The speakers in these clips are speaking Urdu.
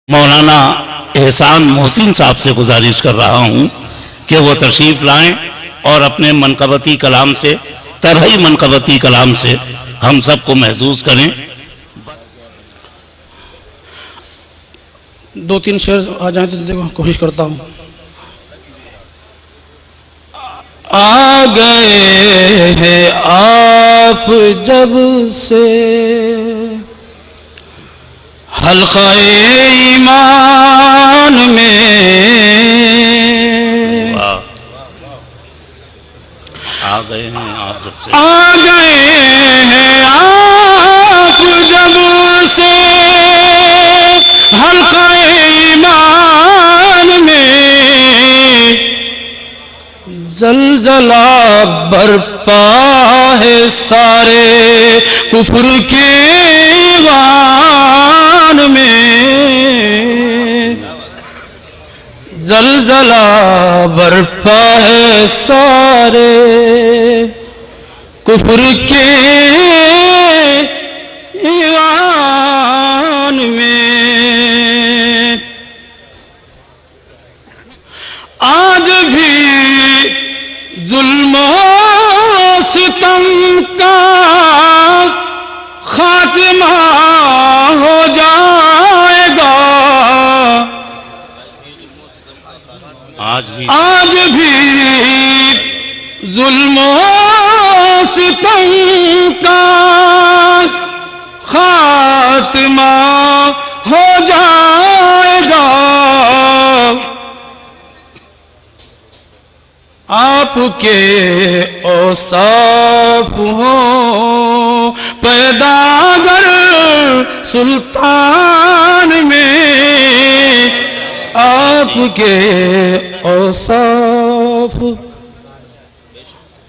مولانا احسان محسن صاحب سے گزارش کر رہا ہوں کہ وہ تشریف لائیں اور اپنے منقبتی کلام سے طرحی منقبتی کلام سے ہم سب کو محظوظ کریں. دو تین شعر آ جائیں تو دیکھو کوشش کرتا ہوں. آ گئے ہیں آپ جب سے حلقہ ایمان میں، آ گئے ہیں آپ جب سے آ گئے ہیں آپ جب سے حلقہ ایمان میں، زلزلہ برپا ہے سارے کفر کے ایوان میں، زلزلہ برپا ہے سارے کفر کے ایوان میں. آج بھی ظلم و ستم کا خاتمہ ہو جائے گا، آج بھی ظلم و ستم کا خاتمہ ہو جائے گا. آپ کے اوصاف ہوں پیدا گر سلطان میں، آپ کے اوصاف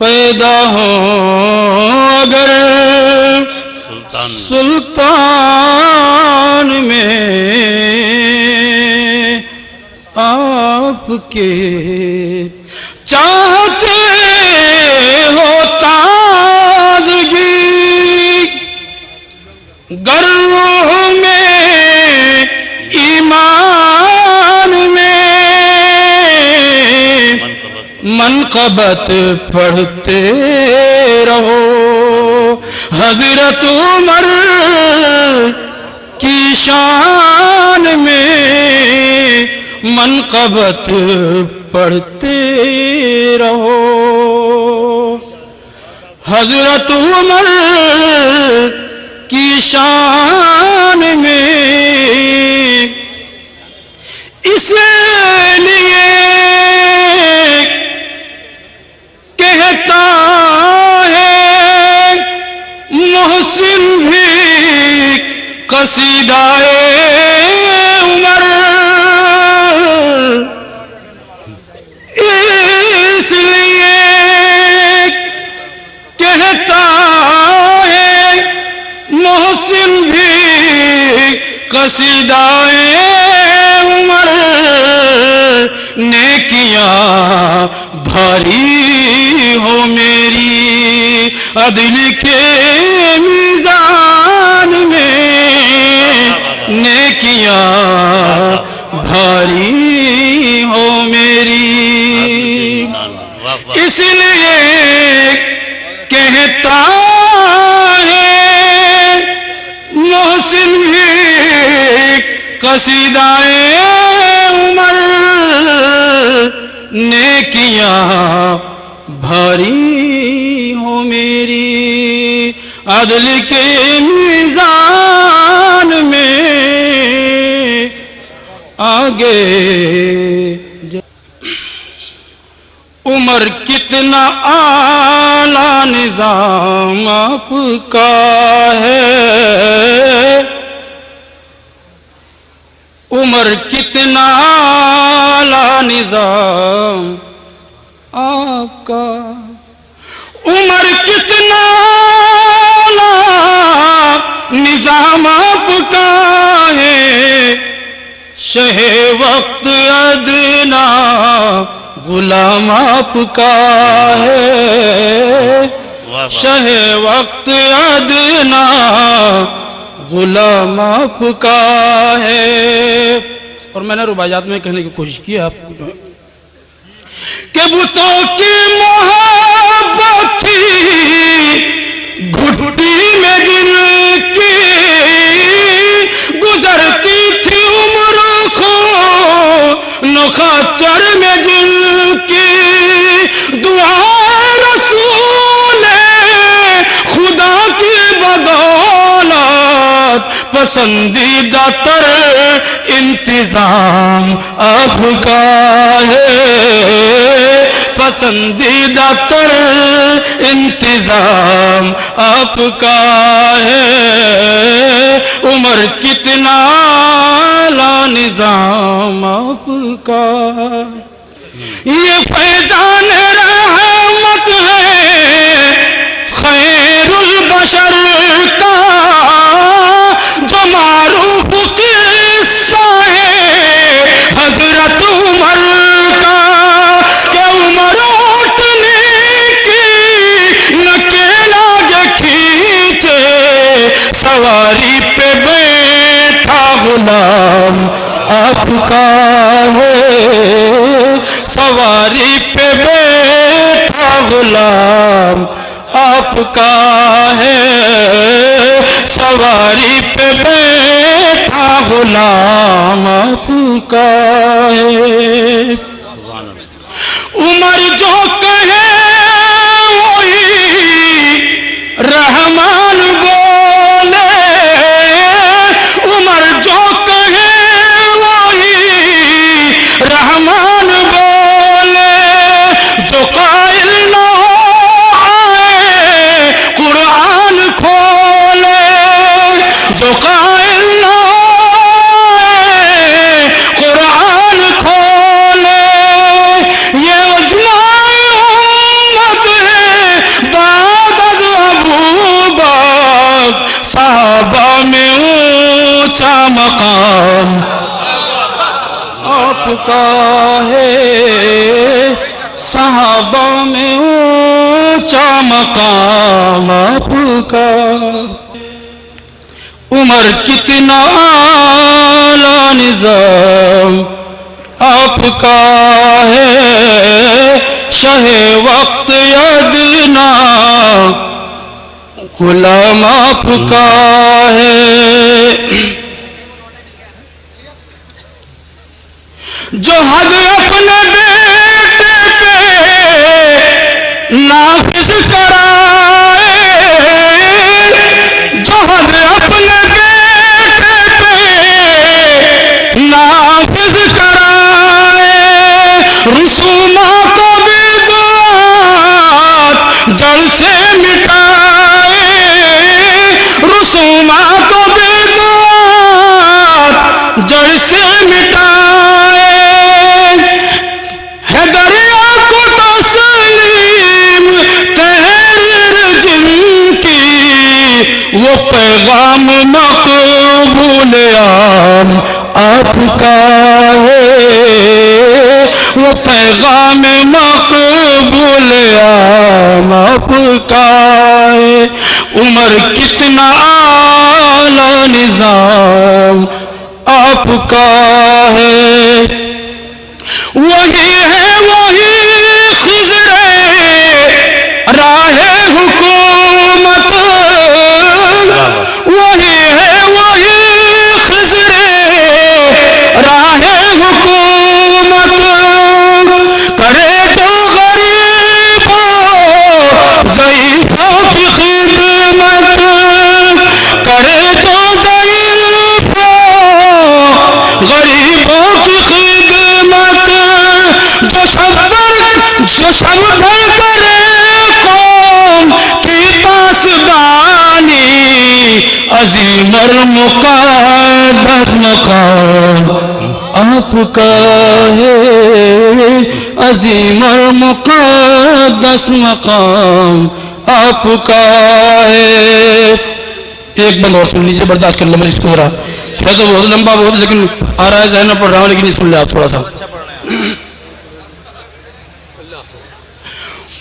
پیدا ہوں اگر سلطان میں، آپ کے چاہتے ہو تازگی گر روح میں ایمان میں، منقبت پڑھتے رہو حضرت عمر کی شان میں، منقبت پڑھتے رہو حضرت عمر کی شان میں. اس لیے کہتا ہے محسن بھی قصیدہ عمر، اس لیے کہتا ہے محسن بھی قصیدہ عمر، نیکیاں بھاری ہو میری عدل کے میزان میں، نیکیاں بھاری ہو میری، اس لیے کہتا ہے محسن بھی قصیدہ عمر، نیکیاں بھاری ہو میری عدل کے میزان میں، آگے عمر کتنا اعلیٰ نظام آپ کا ہے، عمر کتنا اعلیٰ نظام آپ کا، عمر کتنا اعلیٰ نظام آپ کا ہے، شہ وقت ادنا غلام آپ کا ہے، شہ وقت ادنا غلام آپ کا ہے. اور میں نے رباعیات میں کہنے کی کوشش کی ہے آپ کو کہ بتوں کی محبت تھی گھٹی میں جن کی گزرتی تھی عمر خون خچر میں جن کی دعا رسول خدا کی بدولت پسندیدہ تر انتظام آپ کا ہے. پسندیدہ تر انتظام آپ کا ہے. عمر کتنا لا نظام آپ کا. یہ فیضان رحمت ہے خیر البشر کا جو معروف قصہ ہے حضرت عمر کا کہ عمر اٹھنے کی نکیل آگے کھینچے سواری پہ بیٹھا غلام آپ کا ہے. سواری پہ بیٹھا غلام آپ کا ہے. سواری پہ بیٹھا غلام آپ کا ہے. عمر جو کہے وہی رحمان بولے. عمر جو کہے وہی رحمان بولے. جو قائل نہ قرآن کھولے. جو قائل نہ قرآن کھولے. یہ عظمائے امت ہے بعد از ابو بکر صحابہ میں اونچا مقام آپ کا ہے. صحابہ میں اونچا مقام آپ کا. عمر کتنا اعلیٰ نظام آپ کا ہے. شہ وقت ادنا غلام آپ کا ہے. جو حد اپنے بیٹے پہ نافذ کرائے. جو حد اپنے بیٹے پہ نافذ کرائے. رسومات و بدعات جڑ سے مٹائے. رسومات و بدعات جڑ سے مٹائے. ہے دریا کو تسلیم تحریر جن کی وہ پیغام مقبول عام آپ کا ہے. وہ پیغام مقبول عام آپ کا ہے. عمر کتنا اعلیٰ نظام آپ کا ہے. وہی ہے وہی خضر راہ حکومت. وہی ہے وہی خضر راہ حکومت. کرے جو غریبوں ضعیفوں کی خدمت. کرے جو ضعیفوں غریبوں کی خدمت. جو شب بھر کرے قوم کی پاسبانی. عظیم اور مقدس مقام آپ کا ہے. عظیم اور مقدس مقام آپ کا ہے. ایک بند اور سن لیجیے, برداشت کر لیں مجھے کو ہو رہا ہے تو بہت لمبا بہت, لیکن آ رہا ہے ذہن میں پڑھ رہا ہوں, لیکن نہیں سن لیں آپ تھوڑا سا.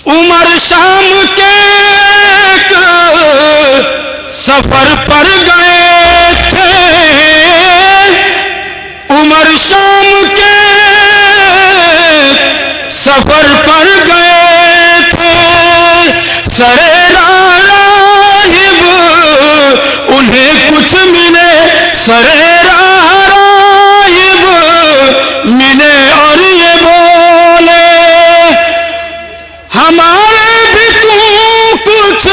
عمر شام کے ایک سفر پر گئے. ہمارے بھی تم کچھ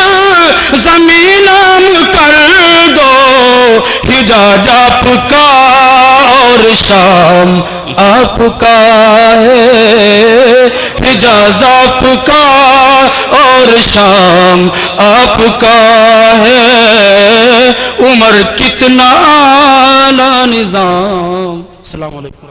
زمین نام کر دو، حجاز آپ کا اور شام آپ کا ہے، حجاز آپ کا اور شام آپ کا ہے، عمر کتنا اعلیٰ نظام۔ السلام علیکم۔